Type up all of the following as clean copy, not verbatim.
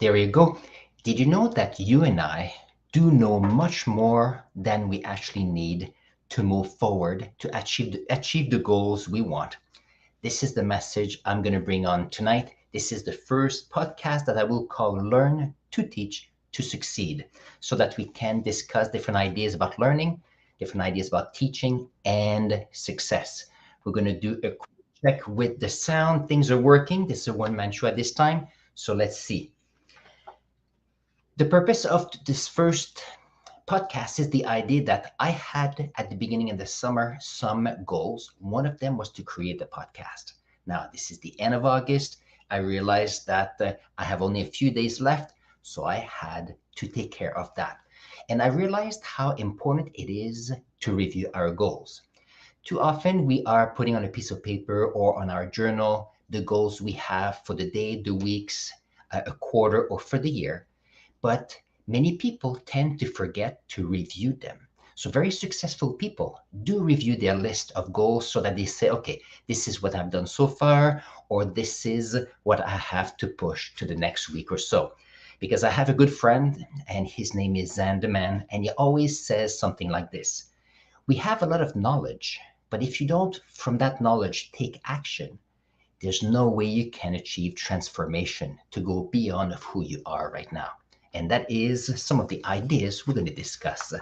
There you go. Did you know that you and I do know much more than we actually need to move forward to achieve the goals we want? This is the message I'm going to bring on tonight. This is the first podcast that I will call Learn to Teach to Succeed, so that we can discuss different ideas about learning, different ideas about teaching, and success. We're going to do a quick check with the sound. Things are working. This is a one-man show at this time. So let's see. The purpose of this first podcast is the idea that I had at the beginning of the summer some goals. One of them was to create a podcast. Now, this is the end of August. I realized that I have only a few days left, so I had to take care of that. And I realized how important it is to review our goals. Too often, we are putting on a piece of paper or on our journal the goals we have for the day, the weeks, a quarter, or for the year. But many people tend to forget to review them. So very successful people do review their list of goals so that they say, okay, this is what I've done so far, or this is what I have to push to the next week or so. Because I have a good friend and his name is Zanderman, and he always says something like this. We have a lot of knowledge, but if you don't, from that knowledge, take action, there's no way you can achieve transformation to go beyond of who you are right now. And that is some of the ideas we're going to discuss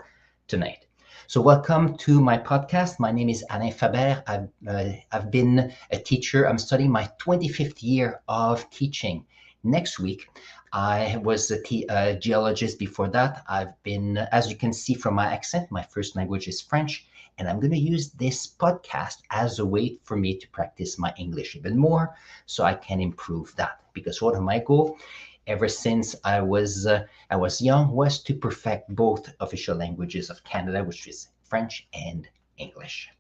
tonight. So welcome to my podcast. My name is Alain Faber. I've been a teacher. I'm studying my 25th year of teaching. Next week, I was a geologist before that. I've been, as you can see from my accent, my first language is French. And I'm going to use this podcast as a way for me to practice my English even more so I can improve that. Because one of my goals ever since I was young was to perfect both official languages of Canada, which is French and English.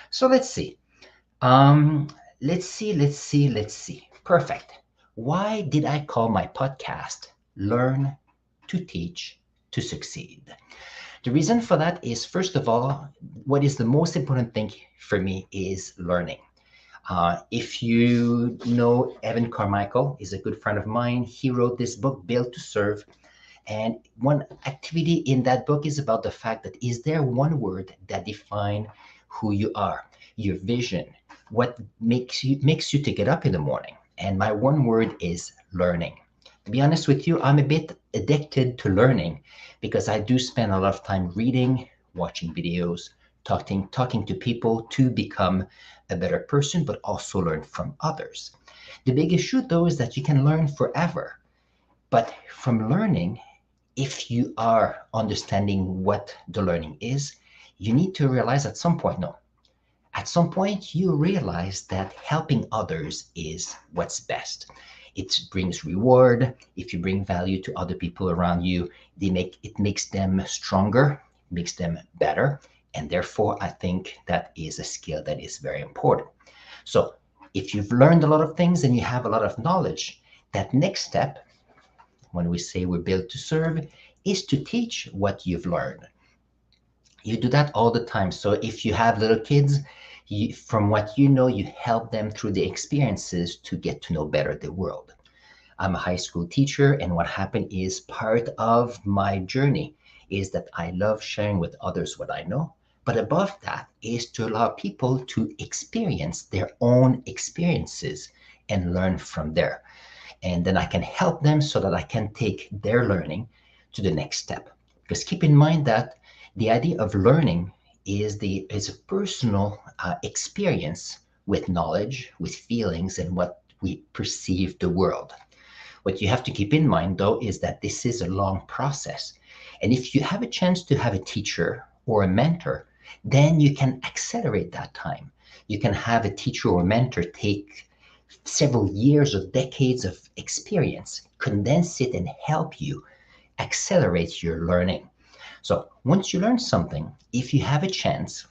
So let's see. Let's see. Perfect. Why did I call my podcast Learn to Teach to Succeed? The reason for that is, first of all, what is the most important thing for me is learning. If you know Evan Carmichael, is a good friend of mine. He wrote this book, Built to Serve. And one activity in that book is about the fact that is there one word that defines who you are, your vision, what makes you to get up in the morning. And my one word is learning. To be honest with you, I'm a bit addicted to learning because I do spend a lot of time reading, watching videos, talking to people to become a better person, but also learn from others. The big issue, though, is that you can learn forever. But from learning, if you are understanding what the learning is, you need to realize at some point, no, at some point you realize that helping others is what's best. It brings reward. If you bring value to other people around you, it makes them stronger, makes them better. And therefore, I think that is a skill that is very important. So if you've learned a lot of things and you have a lot of knowledge, that next step, when we say we're built to serve, is to teach what you've learned. You do that all the time. So if you have little kids, from what you know, you help them through the experiences to get to know better the world. I'm a high school teacher, and what happened is part of my journey is that I love sharing with others what I know. But above that is to allow people to experience their own experiences and learn from there. And then I can help them so that I can take their learning to the next step. Because keep in mind that the idea of learning is a personal experience with knowledge, with feelings, and what we perceive the world. What you have to keep in mind, though, is that this is a long process. And if you have a chance to have a teacher or a mentor, then you can accelerate that time. You can have a teacher or mentor take several years or decades of experience, condense it, and help you accelerate your learning. So once you learn something, if you have a chance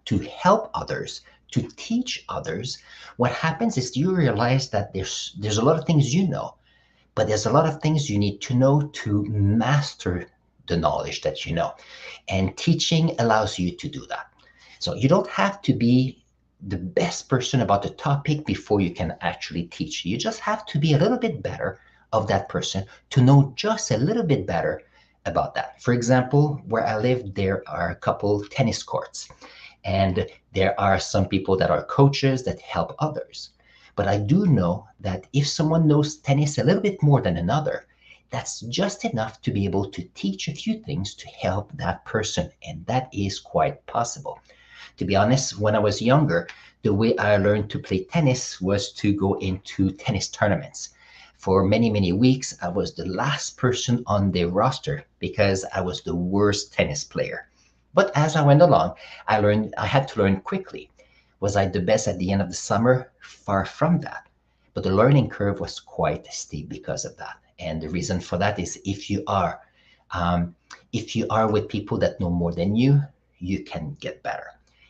to help others, to teach others, what happens is you realize that there's a lot of things you know, but there's a lot of things you need to know to master the knowledge that you know. And teaching allows you to do that. So you don't have to be the best person about the topic before you can actually teach. You just have to be a little bit better of that person to know just a little bit better about that. For example, where I live, there are a couple tennis courts, and there are some people that are coaches that help others. But I do know that if someone knows tennis a little bit more than another, that's just enough to be able to teach a few things to help that person. And that is quite possible. To be honest, when I was younger, the way I learned to play tennis was to go into tennis tournaments. For many, many weeks, I was the last person on the roster because I was the worst tennis player. But as I went along, I had to learn quickly. Was I the best at the end of the summer? Far from that. But the learning curve was quite steep because of that. And the reason for that is if you are with people that know more than you can get better.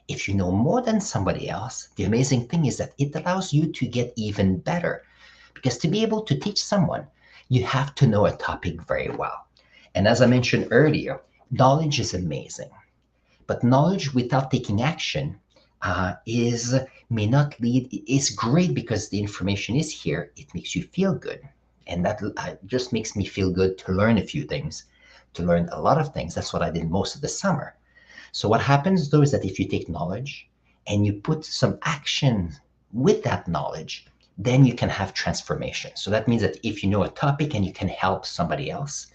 If you know more than somebody else, the amazing thing is that it allows you to get even better. Because to be able to teach someone, you have to know a topic very well. And as I mentioned earlier, knowledge is amazing. But knowledge without taking action is may not lead. It's great because the information is here. It makes you feel good, and that just makes me feel good to learn a few things, to learn a lot of things. That's what I did most of the summer. So what happens though is that if you take knowledge and you put some action with that knowledge, then you can have transformation. So that means that if you know a topic and you can help somebody else,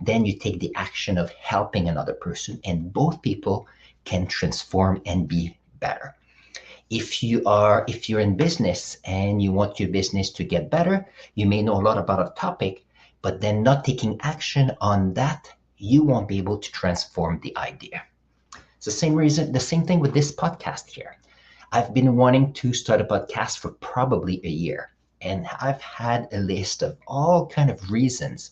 then you take the action of helping another person, and both people can transform and be better. If you're in business and you want your business to get better, you may know a lot about a topic, but then not taking action on that, you won't be able to transform the idea. It's the same reason, the same thing with this podcast here. I've been wanting to start a podcast for probably a year, and I've had a list of all kind of reasons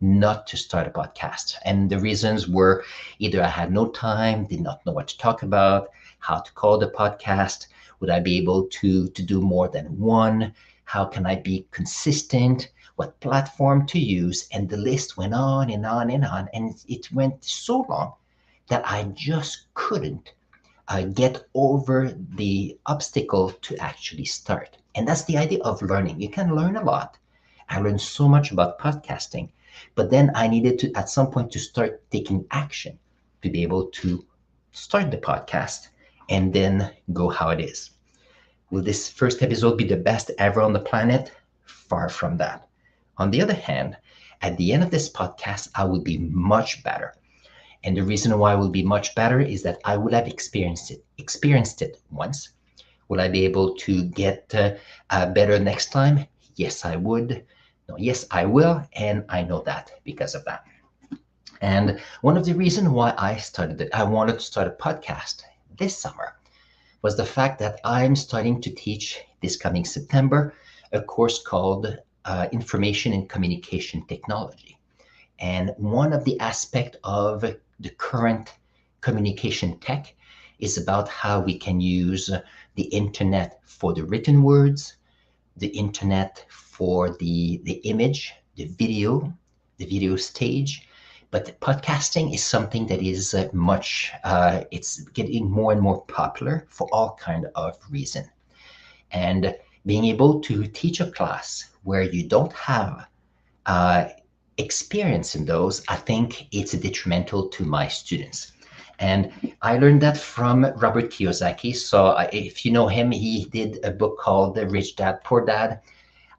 not to start a podcast. And the reasons were either I had no time, did not know what to talk about, how to call the podcast, would I be able to do more than one, how can I be consistent, what platform to use, and the list went on and on and on, and it went so long that I just couldn't get over the obstacle to actually start. And that's the idea of learning. You can learn a lot. I learned so much about podcasting, but then I needed to, at some point, to start taking action to be able to start the podcast and then go how it is. Will this first episode be the best ever on the planet? Far from that. On the other hand, at the end of this podcast, I will be much better. And the reason why I will be much better is that I will have experienced it once. Will I be able to get better next time? Yes, I would. No, yes, I will. And I know that because of that. And one of the reasons why I wanted to start a podcast this summer was the fact that I'm starting to teach this coming September a course called Information and Communication Technology. And one of the aspects of the current communication tech is about how we can use the internet for the written words, the internet for the image, the video stage. But podcasting is something that is it's getting more and more popular for all kind of reason. And being able to teach a class where you don't have experience in those, I think it's detrimental to my students. And I learned that from Robert Kiyosaki. So if you know him, he did a book called Rich Dad, Poor Dad.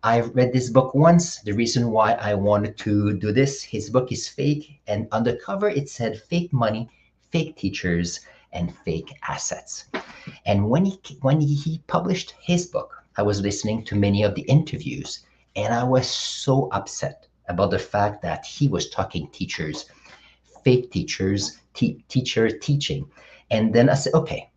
I read this book once. The reason why I wanted to do this, his book is fake. And on the cover, it said fake money, fake teachers, and fake assets. And when he published his book, I was listening to many of the interviews, and I was so upset about the fact that he was talking teachers, fake teachers, teacher teaching. And then I said, okay,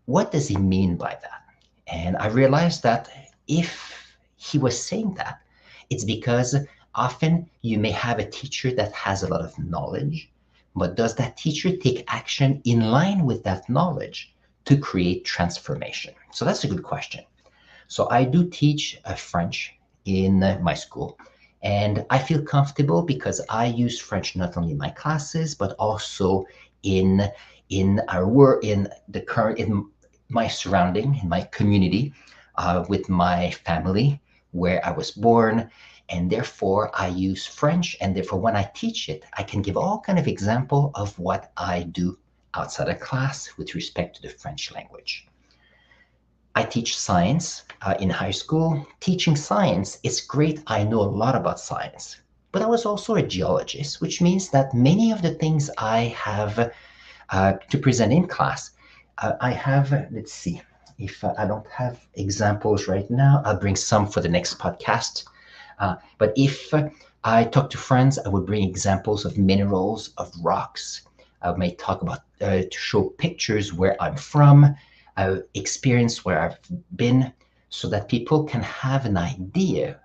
what does he mean by that? And I realized that if he was saying that, it's because often you may have a teacher that has a lot of knowledge, but does that teacher take action in line with that knowledge to create transformation? So that's a good question. So I do teach French in my school. And I feel comfortable because I use French not only in my classes, but also in our work, in my surrounding, in my community, with my family, where I was born, And therefore, I use French. And therefore, when I teach it, I can give all kind of example of what I do outside of class with respect to the French language. I teach science in high school. Teaching science, it's great. I know a lot about science. But I was also a geologist, which means that many of the things I have to present in class, I have, let's see, if I don't have examples right now, I'll bring some for the next podcast. But if I talk to friends, I would bring examples of minerals, of rocks. I may talk about, to show pictures where I'm from, experience where I've been, so that people can have an idea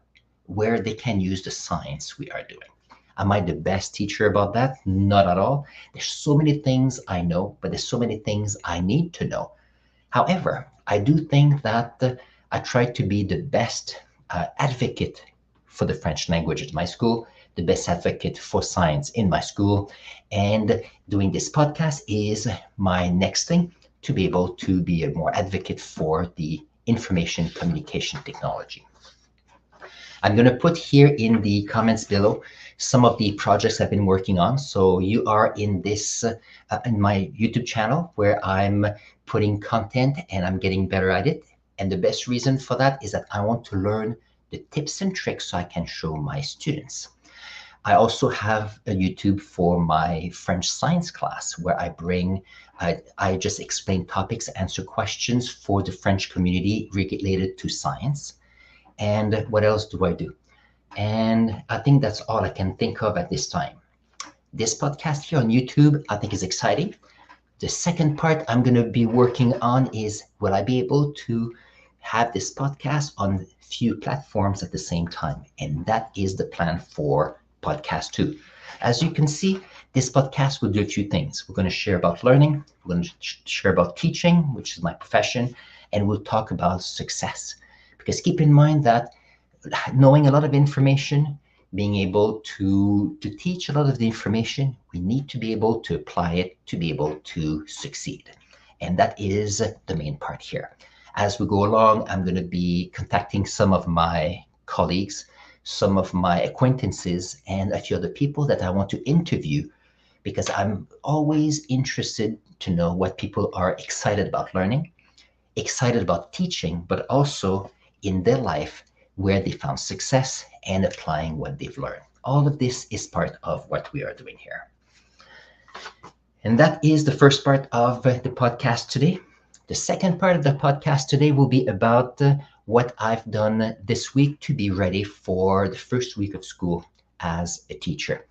where they can use the science we are doing. Am I the best teacher about that? Not at all. There's so many things I know, but there's so many things I need to know. However, I do think that I try to be the best advocate for the French language at my school, the best advocate for science in my school. And doing this podcast is my next thing, to be able to be a more advocate for the information communication technology. I'm going to put here in the comments below some of the projects I've been working on. So you are in this, in my YouTube channel where I'm putting content and I'm getting better at it. And the best reason for that is that I want to learn the tips and tricks so I can show my students. I also have a YouTube for my French science class where I just explain topics, answer questions for the French community related to science. And what else do I do? And I think that's all I can think of at this time. This podcast here on YouTube, I think is exciting. The second part I'm going to be working on is, will I be able to have this podcast on few platforms at the same time? And that is the plan for podcast 2. As you can see, this podcast will do a few things. We're going to share about learning, we're going to share about teaching, which is my profession, and we'll talk about success. Because keep in mind that knowing a lot of information, being able to teach a lot of the information, we need to be able to apply it to be able to succeed. And that is the main part here. As we go along, I'm going to be contacting some of my colleagues, some of my acquaintances, and a few other people that I want to interview, because I'm always interested to know what people are excited about learning, excited about teaching, but also in their life where they found success and applying what they've learned. All of this is part of what we are doing here. And that is the first part of the podcast today. The second part of the podcast today will be about what I've done this week to be ready for the first week of school as a teacher.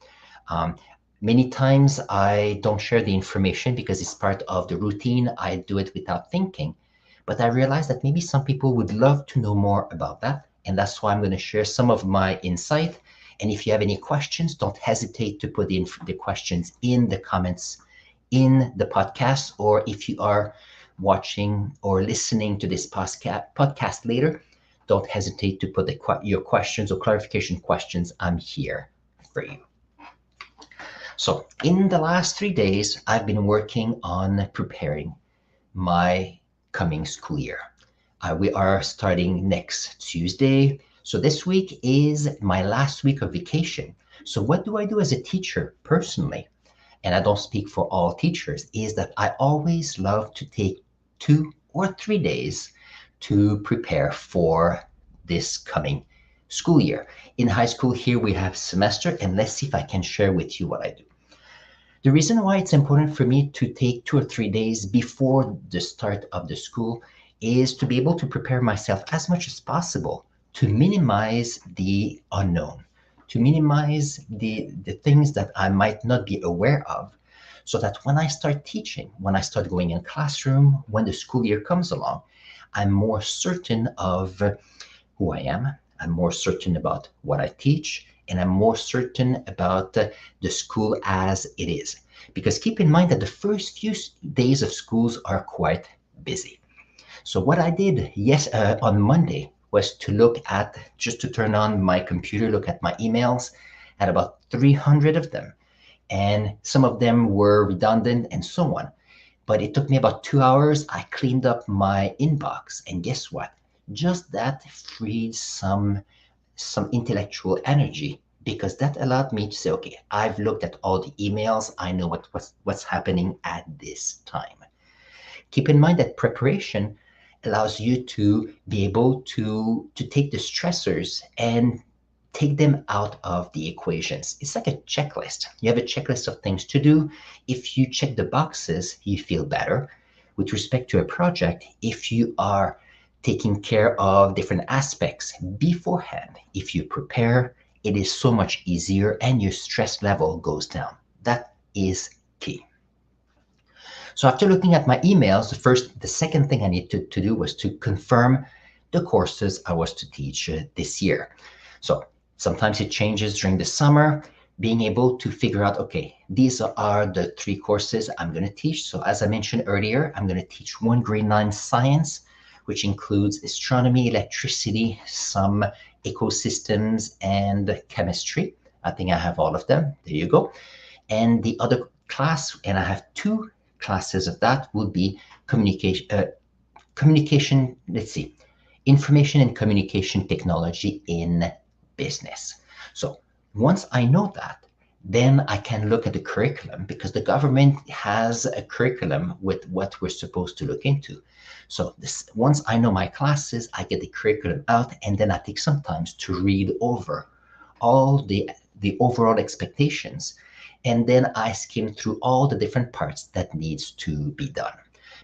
Many times I don't share the information because it's part of the routine. I do it without thinking. But I realized that maybe some people would love to know more about that. And that's why I'm going to share some of my insight. And if you have any questions, don't hesitate to put the questions in the comments in the podcast. Or if you are watching or listening to this podcast later, don't hesitate to put your questions or clarification questions. I'm here for you. So in the last 3 days, I've been working on preparing my coming school year. We are starting next Tuesday. So this week is my last week of vacation. So what do I do as a teacher personally? And I don't speak for all teachers, is that I always love to take 2 or 3 days to prepare for this coming school year. In high school here, we have semester, and let's see if I can share with you what I do. The reason why it's important for me to take 2 or 3 days before the start of the school is to be able to prepare myself as much as possible to minimize the unknown, to minimize the things that I might not be aware of, so that when I start teaching, when I start going in classroom, when the school year comes along, I'm more certain of who I am, I'm more certain about what I teach, and I'm more certain about the school as it is. Because keep in mind that the first few days of schools are quite busy. So what I did on Monday was to turn on my computer, look at my emails, had about 300 of them. And some of them were redundant and so on. But it took me about 2 hours. I cleaned up my inbox, and guess what? Just that freed some some intellectual energy, because that allowed me to say, okay, I've looked at all the emails. I know what's happening at this time. Keep in mind that preparation allows you to be able to take the stressors and take them out of the equations. It's like a checklist. You have a checklist of things to do. If you check the boxes, you feel better. With respect to a project, if you are taking care of different aspects beforehand, if you prepare, it is so much easier and your stress level goes down. That is key. So after looking at my emails, the second thing I needed to do was to confirm the courses I was to teach this year. So sometimes it changes during the summer, being able to figure out, okay, these are the 3 courses I'm going to teach. So as I mentioned earlier, I'm going to teach one grade 9 science, which includes astronomy, electricity, some ecosystems, and chemistry. I think I have all of them. There you go. And the other class, and I have 2 classes of that, will be communication, let's see, information and communication technology in business. So once I know that, then I can look at the curriculum, because the government has a curriculum with what we're supposed to look into. So once I know my classes, I get the curriculum out, and then I take some time to read over all the overall expectations. And then I skim through all the different parts that needs to be done.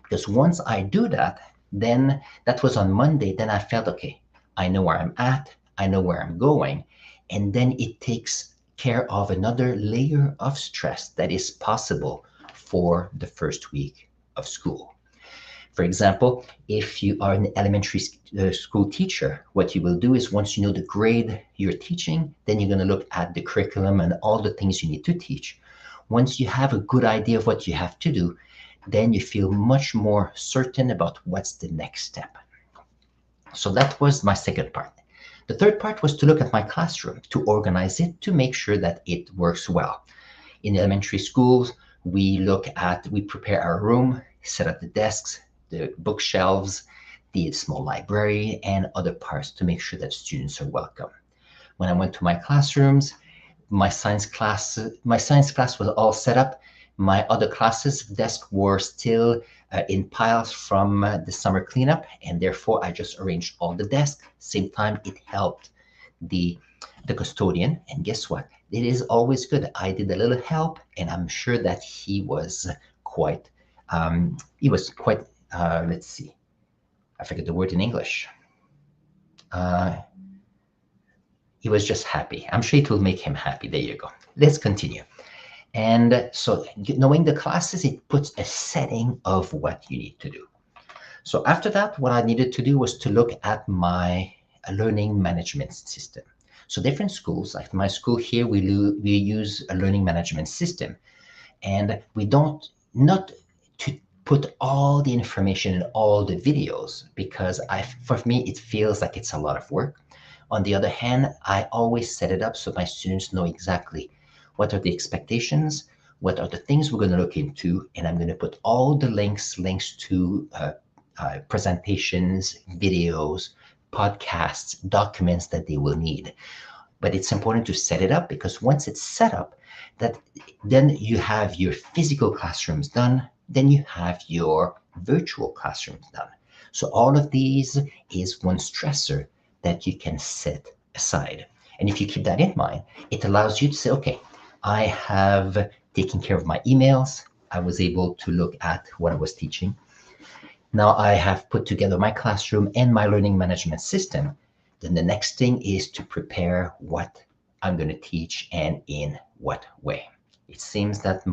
Because once I do that, then that was on Monday, then I felt, okay, I know where I'm at, I know where I'm going. And then it takes care of another layer of stress that is possible for the first week of school. For example, if you are an elementary school teacher, what you will do is, once you know the grade you're teaching, then you're going to look at the curriculum and all the things you need to teach. Once you have a good idea of what you have to do, then you feel much more certain about what's the next step. So that was my second part. The third part was to look at my classroom, to organize it, to make sure that it works well. In elementary schools, we prepare our room, set up the desks, the bookshelves, the small library, and other parts to make sure that students are welcome. When I went to my classrooms, my science class was all set up. My other classes' desks were still in piles from the summer cleanup, and therefore I just arranged all the desks. Same time, it helped the custodian, and guess what? It is always good. I did a little help, and I'm sure that he was quite, let's see, I forget the word in English. He was just happy. I'm sure it will make him happy. There you go. Let's continue. And so knowing the classes, it puts a setting of what you need to do. So after that, what I needed to do was to look at my learning management system. So different schools, like my school here, we use a learning management system, and we don't, not to put all the information in all the videos, because for me, it feels like it's a lot of work. On the other hand, I always set it up so my students know exactly what are the expectations, what are the things we're going to look into, and I'm going to put all the links to presentations, videos, podcasts, documents that they will need. But it's important to set it up, because once it's set up, then you have your physical classrooms done, then you have your virtual classrooms done. So all of these is one stressor that you can set aside. And if you keep that in mind, it allows you to say, okay, I have taken care of my emails. I was able to look at what I was teaching. Now I have put together my classroom and my learning management system. Then the next thing is to prepare what I'm going to teach and in what way. It seems that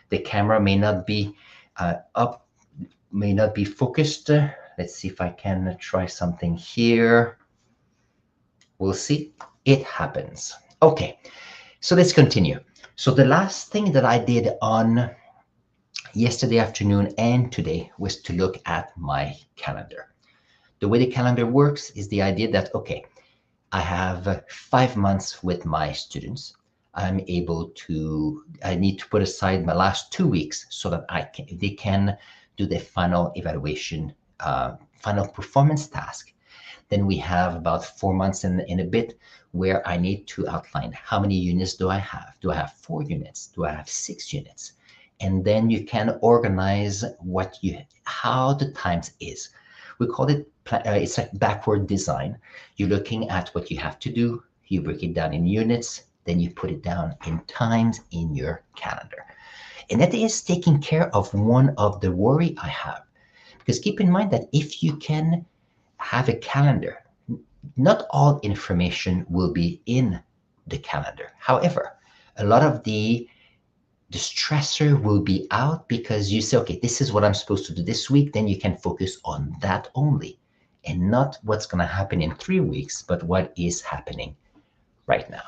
the camera may not be may not be focused. Let's see if I can try something here. We'll see. It happens. Okay, so let's continue. So the last thing that I did on yesterday afternoon and today was to look at my calendar. The way the calendar works is the idea that, okay, I have 5 months with my students. I need to put aside my last 2 weeks so that they can do their final evaluation, final performance task. Then we have about 4 months in a bit where I need to outline how many units do I have? Do I have 4 units? Do I have 6 units? And then you can organize how the times is. We call it, it's like backward design. You're looking at what you have to do, you break it down in units, then you put it down in times in your calendar. And that is taking care of one of the worry I have. Because keep in mind that if you can have a calendar, not all information will be in the calendar. However, a lot of the stressor will be out because you say, okay, this is what I'm supposed to do this week. Then you can focus on that only and not what's going to happen in 3 weeks, but what is happening right now.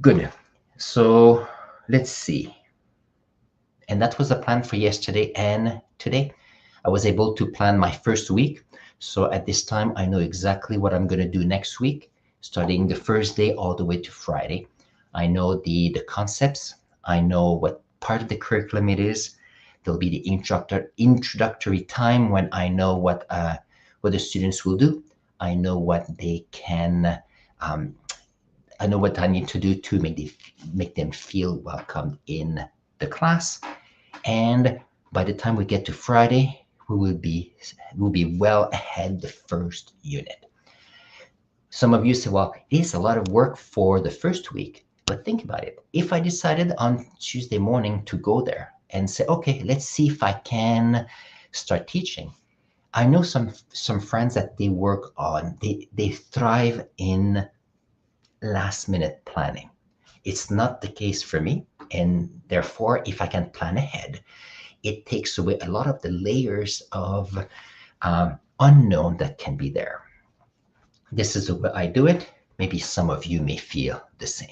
Good. So let's see. And that was the plan for yesterday and today. I was able to plan my first week. So at this time, I know exactly what I'm going to do next week, starting the first day all the way to Friday. I know the concepts. I know what part of the curriculum it is. There'll be the introductory time when I know what the students will do. I know what they can. I know what I need to do to make them feel welcome in the class. And by the time we get to Friday, we'll be well ahead the first unit. Some of you say, well, it is a lot of work for the first week, but think about it. If I decided on Tuesday morning to go there and say, okay, let's see if I can start teaching. I know some friends that they work on, they thrive in last minute planning. It's not the case for me. And therefore, if I can plan ahead, it takes away a lot of the layers of unknown that can be there. This is the way I do it. Maybe some of you may feel the same.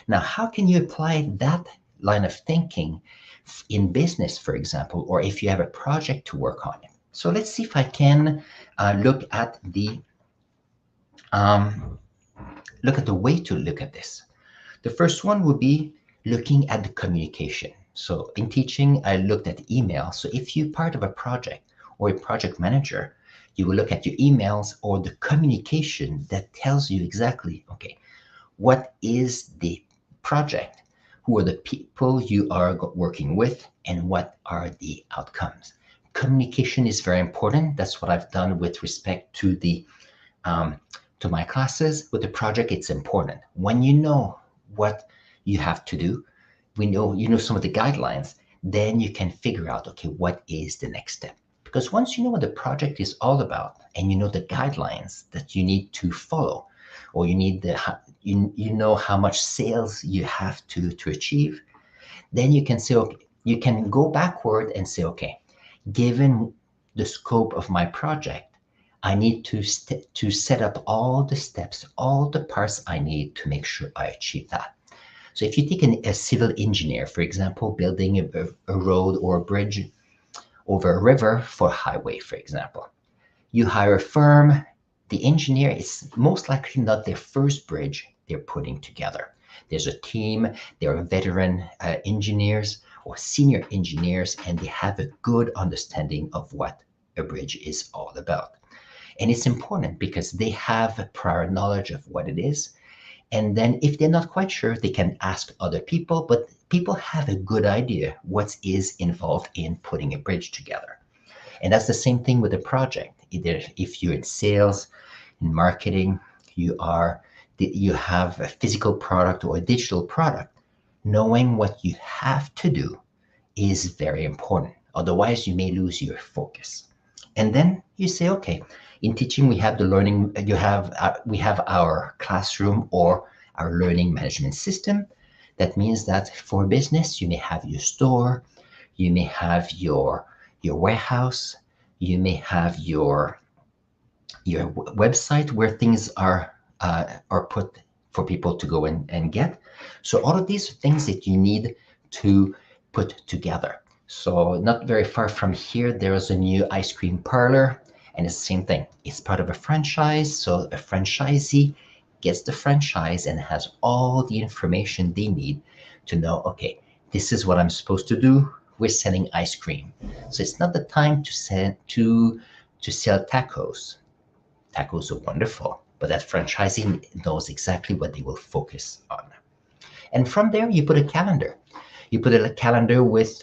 Now, how can you apply that line of thinking in business, for example, or if you have a project to work on it? So let's see if I can look at the way to look at this. The first one would be looking at the communication. So in teaching, I looked at email. So if you're part of a project or a project manager, you will look at your emails or the communication that tells you exactly, okay, what is the project? Who are the people you are working with? And what are the outcomes? Communication is very important. That's what I've done with respect to to my classes. With the project, it's important. When you know what you have to do, you know some of the guidelines, then you can figure out, okay, what is the next step? Because once you know what the project is all about and you know the guidelines that you need to follow, or you need you know how much sales you have to achieve, then you can say, okay, you can go backward and say, okay, given the scope of my project, I need to set up all the steps, all the parts I need to make sure I achieve that. So if you take a civil engineer, for example, building a road or a bridge over a river for a highway, for example, you hire a firm. The engineer is most likely not their first bridge they're putting together. There's a team, there are veteran engineers or senior engineers, and they have a good understanding of what a bridge is all about. And it's important because they have a prior knowledge of what it is. And then if they're not quite sure, they can ask other people, but people have a good idea what is involved in putting a bridge together. And that's the same thing with a project. Either if you're in sales, in marketing, you have a physical product or a digital product, knowing what you have to do is very important. Otherwise, you may lose your focus. And then you say, okay, in teaching, we have the learning, we have our classroom or our learning management system. That means that for business, you may have your store, you may have your warehouse, you may have your website where things are put for people to go and get. So all of these are things that you need to put together. So not very far from here, there is a new ice cream parlor, and it's the same thing. It's part of a franchise, so a franchisee gets the franchise and has all the information they need to know, okay, this is what I'm supposed to do. We're selling ice cream. So it's not the time to sell tacos. Tacos are wonderful, but that franchisee knows exactly what they will focus on. And from there, you put a calendar. You put a calendar with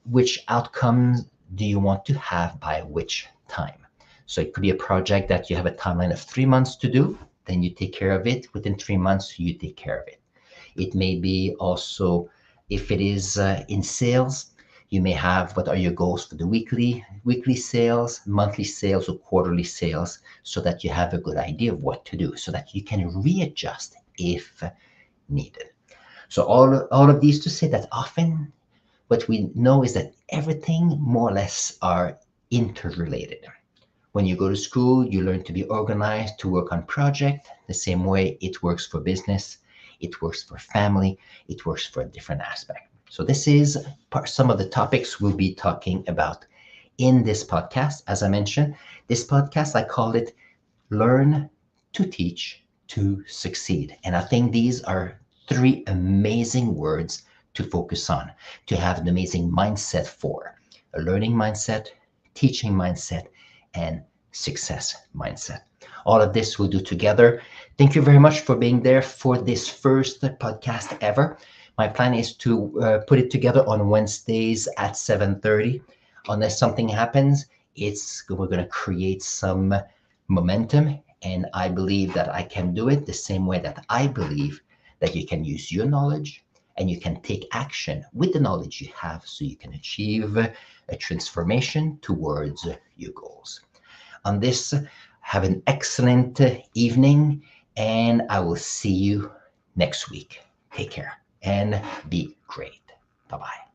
which outcomes do you want to have by which time. So it could be a project that you have a timeline of 3 months to do, then you take care of it. Within 3 months, you take care of it. It may be also, if it is in sales, you may have what are your goals for the weekly sales, monthly sales, or quarterly sales, so that you have a good idea of what to do, so that you can readjust if needed. So all of these to say that often what we know is that everything more or less are interrelated. When you go to school, you learn to be organized, to work on project. The same way it works for business, it works for family, it works for a different aspect. So this is some of the topics we'll be talking about in this podcast. As I mentioned, this podcast, I called it Learn to Teach to Succeed. And I think these are three amazing words to focus on, to have an amazing mindset for: a learning mindset, teaching mindset, and success mindset. All of this we'll do together. Thank you very much for being there for this first podcast ever. My plan is to put it together on Wednesdays at 7:30. Unless something happens, we're going to create some momentum, and I believe that I can do it the same way that I believe that you can use your knowledge and you can take action with the knowledge you have, so you can achieve a transformation towards your goals. On this, have an excellent evening, and I will see you next week. Take care and be great. Bye bye.